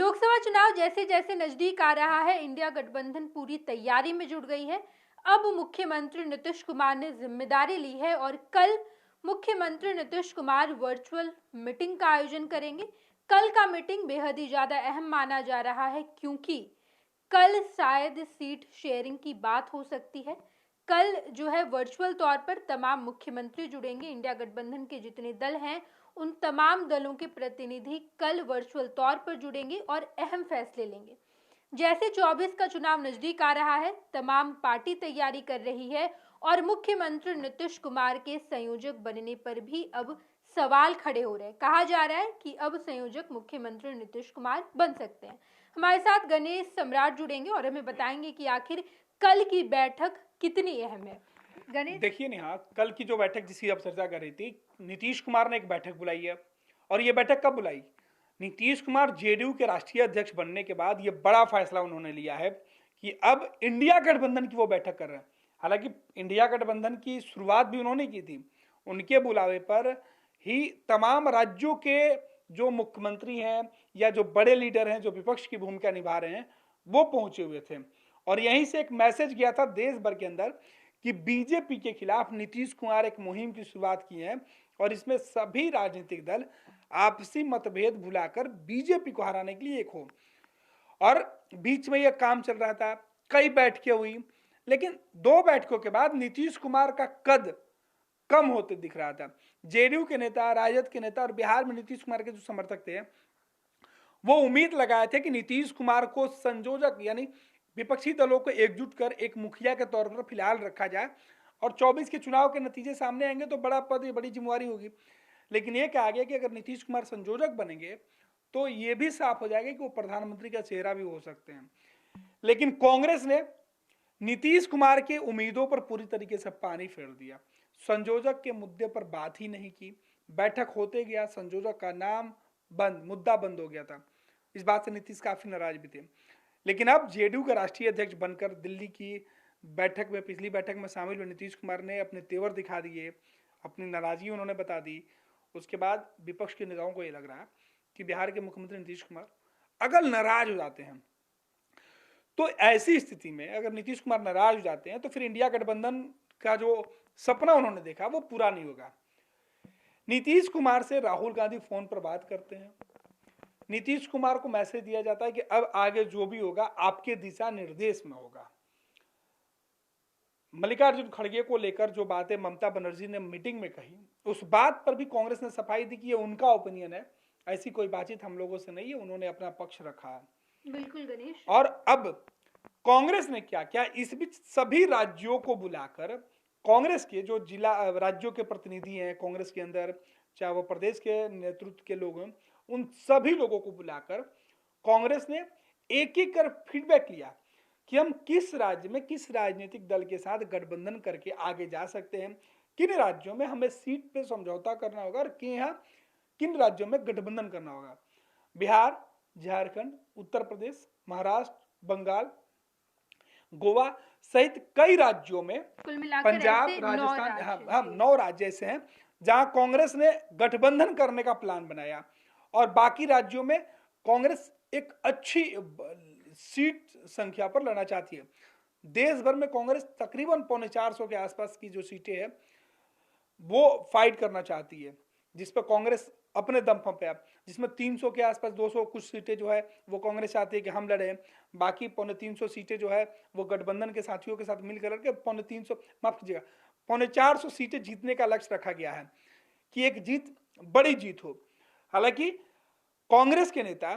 लोकसभा चुनाव जैसे जैसे नजदीक आ रहा है, इंडिया गठबंधन पूरी तैयारी में जुट गई है। अब मुख्यमंत्री नीतीश कुमार ने जिम्मेदारी ली है और कल मुख्यमंत्री नीतीश कुमार वर्चुअल मीटिंग का आयोजन करेंगे। कल का मीटिंग बेहद ही ज्यादा अहम माना जा रहा है, क्योंकि कल शायद सीट शेयरिंग की बात हो सकती है। कल जो है वर्चुअल तौर पर तमाम मुख्यमंत्री जुड़ेंगे। इंडिया गठबंधन के जितने दल हैं उन तमाम दलों के प्रतिनिधि कल वर्चुअल तौर पर जुड़ेंगे और अहम फैसले लेंगे। जैसे 24 का चुनाव नजदीक आ रहा है, तमाम पार्टी तैयारी कर रही है और मुख्यमंत्री नीतीश कुमार के संयोजक बनने पर भी अब सवाल खड़े हो रहे हैं। कहा जा रहा है कि अब संयोजक मुख्यमंत्री नीतीश कुमार बन सकते हैं। हमारे साथ गणेश सम्राट जुड़ेंगे और हमें बताएंगे कि आखिर कल की बैठक कितनी अहम है। गणेश, देखिए नेहा, कल की जो बैठक जिसकी आप चर्चा कर रही थी, नीतीश कुमार ने एक बैठक बुलाई है। और ये बैठक कब बुलाई? नीतीश कुमार जेडीयू के राष्ट्रीय अध्यक्ष बनने के बाद ये बड़ा फैसला उन्होंने लिया है कि अब इंडिया गठबंधन की वो बैठक कर रहे हैं। हालांकि इंडिया गठबंधन की शुरुआत भी उन्होंने की थी, उनके बुलावे पर ही तमाम राज्यों के जो मुख्यमंत्री हैं या जो बड़े लीडर हैं जो विपक्ष की भूमिका निभा रहे हैं वो पहुंचे हुए थे। और यहीं से एक मैसेज गया था देश भर के अंदर कि बीजेपी के खिलाफ नीतीश कुमार एक मुहिम की शुरुआत की है और इसमें सभी राजनीतिक दल आपसी मतभेद भुलाकर बीजेपी को हराने के लिए एक हो। और बीच में यह काम चल रहा था, कई बैठकें हुई, लेकिन दो बैठकों के बाद नीतीश कुमार का कद कम होते दिख रहा था। जेडीयू के नेता, राजद के नेता और बिहार में नीतीश कुमार के जो समर्थक थे वो उम्मीद लगाए थे कि नीतीश कुमार को संयोजक यानी विपक्षी दलों को एकजुट कर एक मुखिया के तौर पर फिलहाल रखा जाए और 24 के चुनाव के नतीजे सामने आएंगे तो बड़ा पद, बड़ी जिम्मेवारी होगी। लेकिन ये कहा गया कि अगर नीतीश कुमार संयोजक बनेंगे तो ये भी साफ हो जाएगा कि वो प्रधानमंत्री का चेहरा भी हो सकते हैं। लेकिन कांग्रेस ने नीतीश कुमार के उम्मीदों पर पूरी तरीके से पानी फेर दिया। संयोजक के मुद्दे पर बात ही नहीं की। बैठक होते गया, संयोजक का नाम बंद, मुद्दा बंद हो गया था। इस बात से नीतीश काफी नाराज भी थे। लेकिन अब जेडीयू के राष्ट्रीय अध्यक्ष बनकर दिल्ली की बैठक में, पिछली बैठक में शामिल हुए नीतीश कुमार ने अपने तेवर दिखा दिए, अपनी नाराजगी उन्होंने बता दी। उसके बाद विपक्ष के नेताओं को यह लग रहा है कि बिहार के मुख्यमंत्री नीतीश कुमार अगर नाराज हो जाते हैं तो ऐसी स्थिति में अगर नीतीश कुमार नाराज हो जाते हैं तो फिर इंडिया गठबंधन का जो सपना उन्होंने देखा वो पूरा नहीं होगा। नीतीश कुमार से राहुल गांधी फोन पर बात करते हैं। नीतीश कुमार को मैसेज दिया जाता है कि अब आगे जो भी होगा आपके दिशा निर्देश में होगा। मल्लिकार्जुन खड़गे को लेकर जो बातें ममता बनर्जी ने मीटिंग में कही, उस बात पर भी कांग्रेस ने सफाई दी कि ये उनका ओपिनियन है, ऐसी कोई बातचीत हम लोगों से नहीं है, उन्होंने अपना पक्ष रखा है। बिल्कुल गणेश। और अब कांग्रेस ने क्या किया, इस बीच सभी राज्यों को बुलाकर कांग्रेस के जो जिला राज्यों के प्रतिनिधि हैं कांग्रेस के अंदर, चाहे वो प्रदेश के नेतृत्व के लोग हैं, उन सभी लोगों को बुलाकर कांग्रेस ने एक एक कर फीडबैक लिया कि हम किस राज्य में किस राजनीतिक दल के साथ गठबंधन करके आगे जा सकते हैं, किन राज्यों में हमें सीट पे समझौता करना होगा और किन राज्यों में गठबंधन करना होगा। बिहार, झारखंड, उत्तर प्रदेश, महाराष्ट्र, बंगाल, गोवा सहित कई राज्यों में, पंजाब, राजस्थान, 9 राज्य ऐसे हैं जहां कांग्रेस ने गठबंधन करने का प्लान बनाया और बाकी राज्यों में कांग्रेस एक अच्छी सीट संख्या पर लड़ना चाहती है। देश भर में कांग्रेस तकरीबन 450 के आसपास की जो सीटें हैं वो फाइट करना चाहती है, जिस पर कांग्रेस अपने दम पे है। जिसमें 300 के आसपास 200 कुछ सीटें जो है वो कांग्रेस चाहती है कि हम लड़े, बाकी 350 सीटें जो है वो गठबंधन के साथियों के साथ मिलकर लड़के 350, माफ कीजिएगा, 450 सीटें जीतने का लक्ष्य रखा गया है कि एक जीत बड़ी जीत हो। हालांकि कांग्रेस के नेता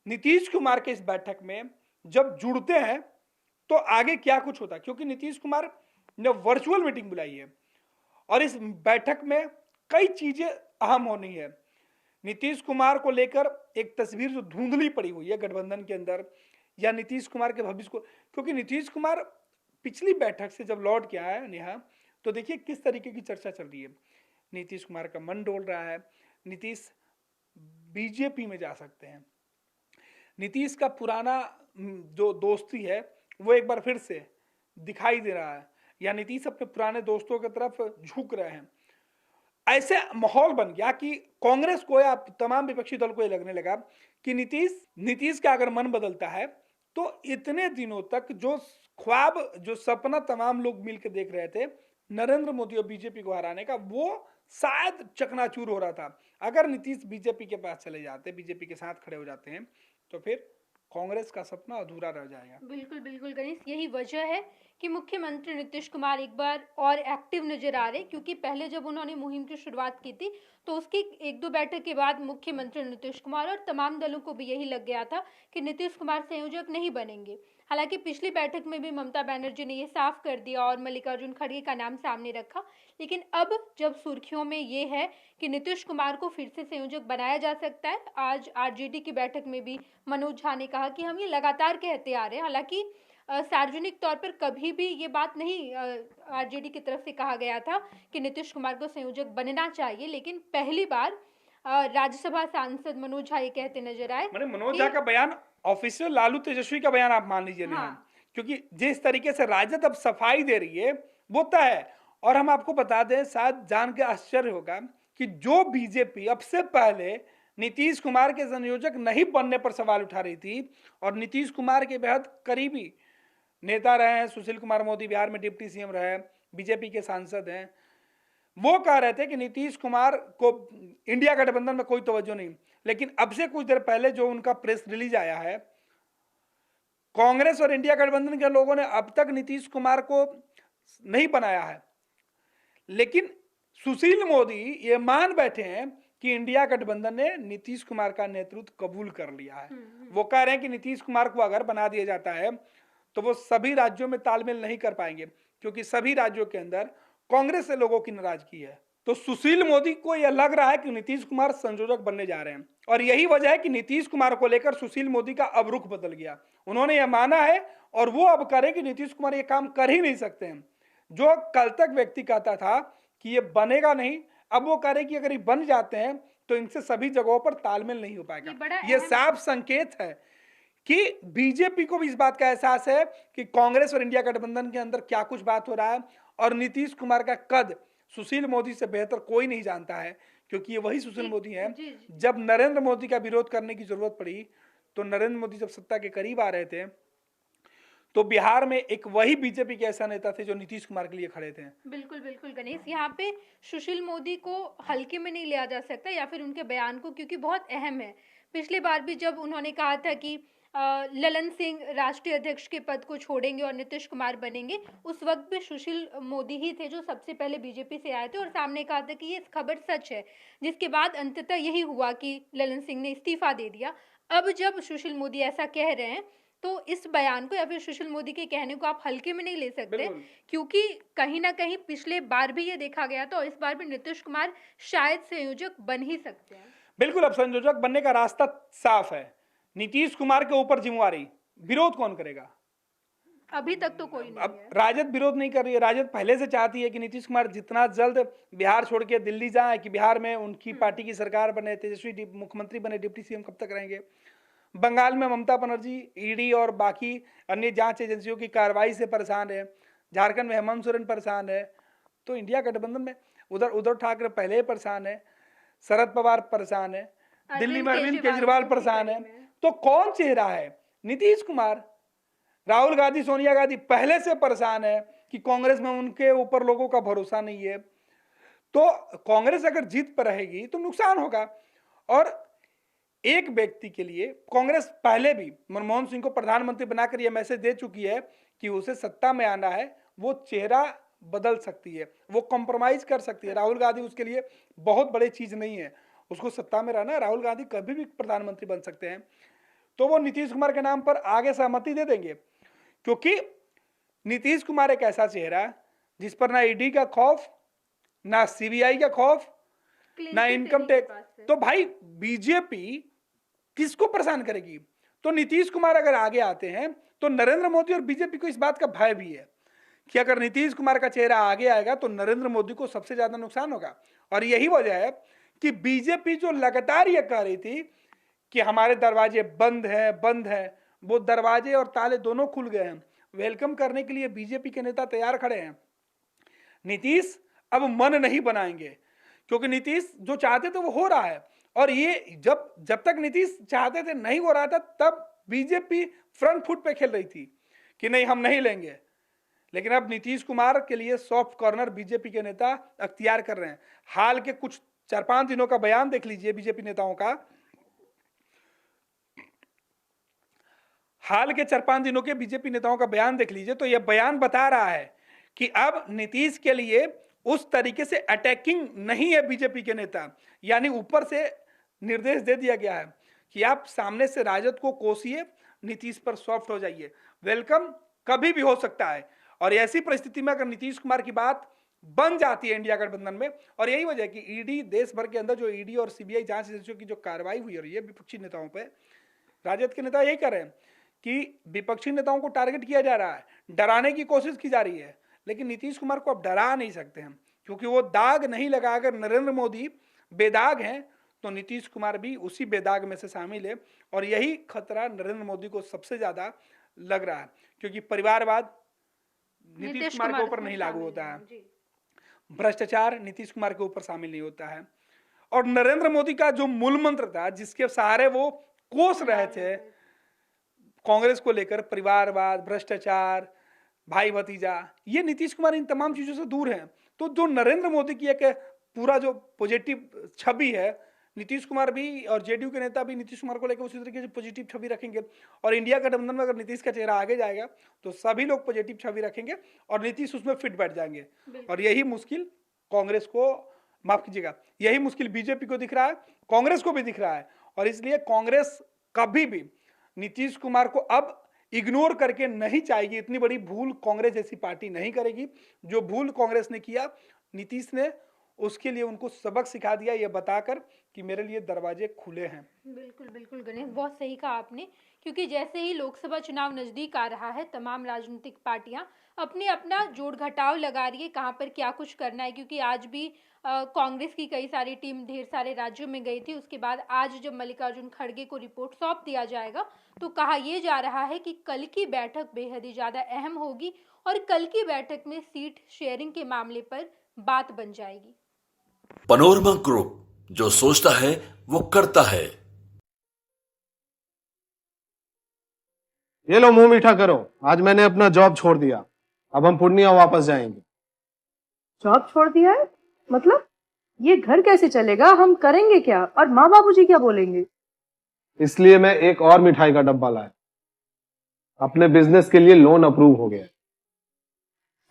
नीतीश कुमार के इस बैठक में जब जुड़ते हैं तो आगे क्या कुछ होता है, क्योंकि नीतीश कुमार ने वर्चुअल मीटिंग बुलाई है और इस बैठक में कई चीजें अहम होनी है। नीतीश कुमार को लेकर एक तस्वीर जो धुंधली पड़ी हुई है गठबंधन के अंदर, या नीतीश कुमार के भविष्य को, क्योंकि नीतीश कुमार पिछली बैठक से जब लौट के आया नेहा, तो देखिए किस तरीके की चर्चा चल रही है। नीतीश कुमार का मन डोल रहा है, नीतीश बीजेपी में जा सकते हैं, नीतीश का पुराना जो दोस्ती है वो एक बार फिर से दिखाई दे रहा है, या नीतीश अपने पुराने दोस्तों की तरफ झुक रहे हैं। ऐसे माहौल बन गया कि कांग्रेस को या तमाम विपक्षी दल को ये लगने लगा कि नीतीश का अगर मन बदलता है तो इतने दिनों तक जो ख्वाब, जो सपना तमाम लोग मिलकर देख रहे थे नरेंद्र मोदी और बीजेपी को हराने का, वो शायद चकनाचूर हो रहा था। अगर नीतीश बीजेपी के पास चले जाते, बीजेपी के साथ खड़े हो जाते हैं, तो फिर कांग्रेस का सपना अधूरा रह जाएगा। बिल्कुल बिल्कुल गणेश, यही वजह है कि मुख्यमंत्री नीतीश कुमार एक बार और एक्टिव नजर आ रहे, क्योंकि पहले जब उन्होंने मुहिम की शुरुआत की थी तो उसकी एक दो बैठक के बाद मुख्यमंत्री नीतीश कुमार और तमाम दलों को भी यही लग गया था कि नीतीश कुमार संयोजक नहीं बनेंगे। हालांकि पिछली बैठक में भी ममता बनर्जी ने ये साफ कर दिया और मल्लिकार्जुन खड़गे का नाम सामने रखा, लेकिन अब जब सुर्खियों में ये है कि नीतीश कुमार को फिर से संयोजक बनाया जा सकता है। आज आरजेडी की बैठक में भी मनोज झा ने कहा कि हम ये लगातार कहते आ रहे हैं, हालांकि सार्वजनिक तौर पर कभी भी ये बात नहीं आरजेडी की तरफ से कहा गया था कि नीतीश कुमार को संयोजक बनना चाहिए, लेकिन पहली बार राज्यसभा सांसद मनोज झा ये कहते नजर आए। मैंने मनोज झा का बयान ऑफिशियल लालू तेजस्वी का बयान आप मान लीजिए नहीं, हाँ। क्योंकि जिस तरीके से राजद अब सफाई दे रही है वो तय है। और हम आपको बता दें, शायद जान के आश्चर्य होगा कि जो बीजेपी अब से पहले नीतीश कुमार के संयोजक नहीं बनने पर सवाल उठा रही थी और नीतीश कुमार के बेहद करीबी नेता रहे हैं, सुशील कुमार मोदी बिहार में डिप्टी सीएम रहे, बीजेपी के सांसद हैं, वो कह रहे थे कि नीतीश कुमार को इंडिया गठबंधन में कोई तवज्जो नहीं। लेकिन अब से कुछ देर पहले जो उनका प्रेस रिलीज आया है, कांग्रेस और इंडिया गठबंधन के लोगों ने अब तक नीतीश कुमार को नहीं बनाया है, लेकिन सुशील मोदी ये मान बैठे हैं कि इंडिया गठबंधन ने नीतीश कुमार का नेतृत्व कबूल कर लिया है। वो कह रहे हैं कि नीतीश कुमार को अगर बना दिया जाता है तो वो सभी राज्यों में तालमेल नहीं कर पाएंगे, क्योंकि सभी राज्यों के अंदर कांग्रेस से लोगों की नाराजगी है। तो सुशील मोदी को यह लग रहा है कि नीतीश कुमार संयोजक बनने जा रहे हैं, और यही वजह है कि नीतीश कुमार को लेकर सुशील मोदी का अब रुख बदल गया। उन्होंने यह माना है और वो अब करें कि नीतीश कुमार ये काम कर ही नहीं सकते हैं। जो कल तक व्यक्ति कहता था कि ये बनेगा नहीं, अब वो कह रहे कि अगर ये बन जाते हैं तो इनसे सभी जगहों पर तालमेल नहीं हो पाएगा। ये साफ संकेत है कि बीजेपी को भी इस बात का एहसास है कि कांग्रेस और इंडिया गठबंधन के अंदर क्या कुछ बात हो रहा है, और नीतीश कुमार का कद सुशील मोदी से बेहतर कोई नहीं जानता है, क्योंकि ये वही सुशील मोदी है। जब नरेंद्र मोदी का विरोध करने की जरूरत पड़ी तो नरेंद्र मोदी जब सत्ता के करीब आ रहे थे तो बिहार में एक वही बीजेपी के ऐसा नेता थे जो नीतीश कुमार के लिए खड़े थे। बिल्कुल बिल्कुल गणेश, यहाँ पे सुशील मोदी को हल्के में नहीं लिया जा सकता, या फिर उनके बयान को, क्योंकि बहुत अहम है। पिछली बार भी जब उन्होंने कहा था कि ललन सिंह राष्ट्रीय अध्यक्ष के पद को छोड़ेंगे और नीतीश कुमार बनेंगे, उस वक्त भी सुशील मोदी ही थे जो सबसे पहले बीजेपी से आए थे और सामने कहा था कि ये खबर सच है, जिसके बाद अंततः यही हुआ कि ललन सिंह ने इस्तीफा दे दिया। अब जब सुशील मोदी ऐसा कह रहे हैं तो इस बयान को या फिर सुशील मोदी के कहने को आप हल्के में नहीं ले सकते, क्योंकि कहीं ना कहीं पिछले बार भी ये देखा गया था और इस बार भी नीतीश कुमार शायद संयोजक बन ही सकते हैं। बिल्कुल, अब संयोजक बनने का रास्ता साफ है। नीतीश कुमार के ऊपर जिम्मेवारी, विरोध कौन करेगा? अभी तक तो कोई नहीं अब राजद विरोध नहीं कर रही है। राजद पहले से चाहती है कि नीतीश कुमार जितना जल्द बिहार छोड़ के दिल्ली जाए, कि बिहार में उनकी पार्टी की सरकार बने, तेजस्वी मुख्यमंत्री बने, डिप्टी सीएम कब तक रहेंगे। बंगाल में ममता बनर्जी ईडी और बाकी अन्य जांच एजेंसियों की कार्रवाई से परेशान है। झारखंड में हेमंत सोरेन परेशान है। तो इंडिया गठबंधन में उधर उद्धव ठाकरे पहले ही परेशान है, शरद पवार परेशान है, दिल्ली में अरविंद केजरीवाल परेशान है। तो कौन चेहरा है? नीतीश कुमार। राहुल गांधी, सोनिया गांधी पहले से परेशान है कि कांग्रेस में उनके ऊपर लोगों का भरोसा नहीं है। तो कांग्रेस अगर जीत पर रहेगी तो नुकसान होगा। और एक व्यक्ति के लिए कांग्रेस पहले भी मनमोहन सिंह को प्रधानमंत्री बनाकर यह मैसेज दे चुकी है कि उसे सत्ता में आना है, वो चेहरा बदल सकती है, वो कॉम्प्रोमाइज कर सकती है। राहुल गांधी उसके लिए बहुत बड़ी चीज नहीं है, उसको सत्ता में रहना है। राहुल गांधी कभी भी प्रधानमंत्री बन सकते हैं। तो वो नीतीश कुमार के नाम पर आगे सहमति दे देंगे, क्योंकि नीतीश कुमार एक ऐसा चेहरा है जिस पर ना ईडी का खौफ, ना सीबीआई का खौफ, ना इनकम टैक्स। तो भाई बीजेपी किसको परेशान करेगी? तो नीतीश कुमार अगर आगे आते हैं तो नरेंद्र मोदी और बीजेपी को इस बात का भय भी है कि अगर नीतीश कुमार का चेहरा आगे आएगा तो नरेंद्र मोदी को सबसे ज्यादा नुकसान होगा। और यही वजह है कि बीजेपी जो लगातार ये कह रही थी कि हमारे दरवाजे बंद है, वो दरवाजे और ताले दोनों खुल गए हैं। वेलकम करने के लिए बीजेपी के नेता तैयार खड़े हैं। नीतीश अब मन नहीं बनाएंगे, क्योंकि नीतीश जो चाहते थे वो हो रहा है। और ये जब तक नीतीश चाहते थे नहीं हो रहा था, तब बीजेपी फ्रंट फुट पे खेल रही थी कि नहीं हम नहीं लेंगे। लेकिन अब नीतीश कुमार के लिए सॉफ्ट कॉर्नर बीजेपी के नेता अख्तियार कर रहे हैं। हाल के कुछ 4-5 दिनों का बयान देख लीजिए बीजेपी नेताओं का। हाल के 4-5 दिनों के बीजेपी नेताओं का बयान देख लीजिए, तो यह बयान बता रहा है कि अब नीतीश के लिए उस तरीके से अटैकिंग नहीं है बीजेपी के नेता। यानी ऊपर से निर्देश दे दिया गया है कि आप सामने से राजद को कोसिए, नीतीश पर सॉफ्ट हो जाइए, वेलकम कभी भी हो सकता है। और ऐसी परिस्थिति में अगर नीतीश कुमार की बात बन जाती है इंडिया गठबंधन में, और यही वजह है कि ईडी देश भर के अंदर जो ईडी और सीबीआई जांच एजेंसियों की जो कार्रवाई हुई रही है विपक्षी नेताओं पर, राजद के नेता यही कर रहे हैं कि विपक्षी नेताओं को टारगेट किया जा रहा है, डराने की कोशिश की जा रही है। लेकिन नीतीश कुमार को अब डरा नहीं सकते हम, क्योंकि वो दाग नहीं लगा। अगर नरेंद्र मोदी बेदाग हैं तो नीतीश कुमार भी उसी बेदाग में से शामिल है। और यही खतरा नरेंद्र मोदी को सबसे ज्यादा लग रहा है, क्योंकि परिवारवाद नीतीश कुमार के ऊपर नहीं लागू होता है, भ्रष्टाचार नीतीश कुमार के ऊपर शामिल नहीं होता है। और नरेंद्र मोदी का जो मूल मंत्र था, जिसके सहारे वो कोस रहे थे कांग्रेस को लेकर, परिवारवाद, भ्रष्टाचार, भाई भतीजा, ये नीतीश कुमार इन तमाम चीजों से दूर हैं। तो जो नरेंद्र मोदी की एक पूरा जो पॉजिटिव छवि है, नीतीश कुमार भी और जेडीयू के नेता भी नीतीश कुमार को लेकर उसी तरीके से पॉजिटिव छवि रखेंगे। और इंडिया गठबंधन में अगर नीतीश का चेहरा आगे जाएगा तो सभी लोग पॉजिटिव छवि रखेंगे और नीतीश उसमें फिट बैठ जाएंगे। और यही मुश्किल कांग्रेस को, माफ कीजिएगा, यही मुश्किल बीजेपी को दिख रहा है, कांग्रेस को भी दिख रहा है। और इसलिए कांग्रेस कभी भी नीतीश कुमार को अब इग्नोर करके नहीं चाहेगी। इतनी बड़ी भूल कांग्रेस जैसी पार्टी नहीं करेगी। जो भूल कांग्रेस ने किया, नीतीश ने उसके लिए उनको सबक सिखा दिया, ये बताकर कि मेरे लिए दरवाजे खुले हैं। बिल्कुल बिल्कुल गणेश, बहुत सही कहा आपने। क्योंकि जैसे ही लोकसभा चुनाव नजदीक आ रहा है, तमाम राजनीतिक पार्टियां अपने अपना जोड़ घटाव लगा रही है कहां पर क्या कुछ करना है। क्योंकि आज भी कांग्रेस की कई सारी टीम ढेर सारे राज्यों में गई थी। उसके बाद आज जब मल्लिकार्जुन खड़गे को रिपोर्ट सौंप दिया जाएगा, तो कहा यह जा रहा है कि कल की बैठक बेहद ही ज्यादा अहम होगी और कल की बैठक में सीट शेयरिंग के मामले पर बात बन जाएगी। पैनोरमा ग्रुप, जो सोचता है वो करता है। ये लो मुंह मीठा करो, आज मैंने अपना जॉब छोड़ दिया, अब हम पूर्णिया वापस जाएंगे। जॉब छोड़ दिया है? मतलब ये घर कैसे चलेगा? हम करेंगे क्या? और माँ बाबूजी क्या बोलेंगे? इसलिए मैं एक और मिठाई का डब्बा लाया। अपने बिजनेस के लिए लोन अप्रूव हो गया।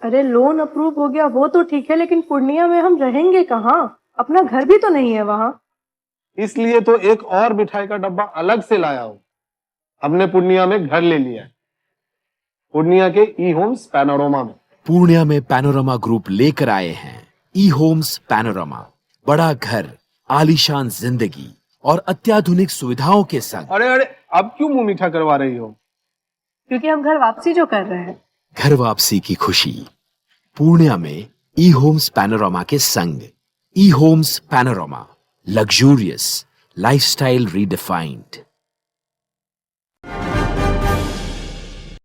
अरे लोन अप्रूव हो गया वो तो ठीक है, लेकिन पूर्णिया में हम रहेंगे कहाँ? अपना घर भी तो नहीं है वहाँ। इसलिए तो एक और मिठाई का डब्बा अलग से लाया हूँ। हमने पूर्णिया में घर ले लिया है, पूर्णिया के ई होम्स पैनोरमा में। पूर्णिया में पैनोरमा ग्रुप लेकर आए हैं ई होम्स पैनोरमा। बड़ा घर, आलीशान जिंदगी और अत्याधुनिक सुविधाओं के संग। अरे अरे, अब क्यों मुंह मीठा करवा रही हो? क्योंकि हम घर वापसी जो कर रहे हैं। घर वापसी की खुशी पूर्णिया में ई होम्स पैनोरमा के संग। ई Homes Panorama, luxurious lifestyle redefined.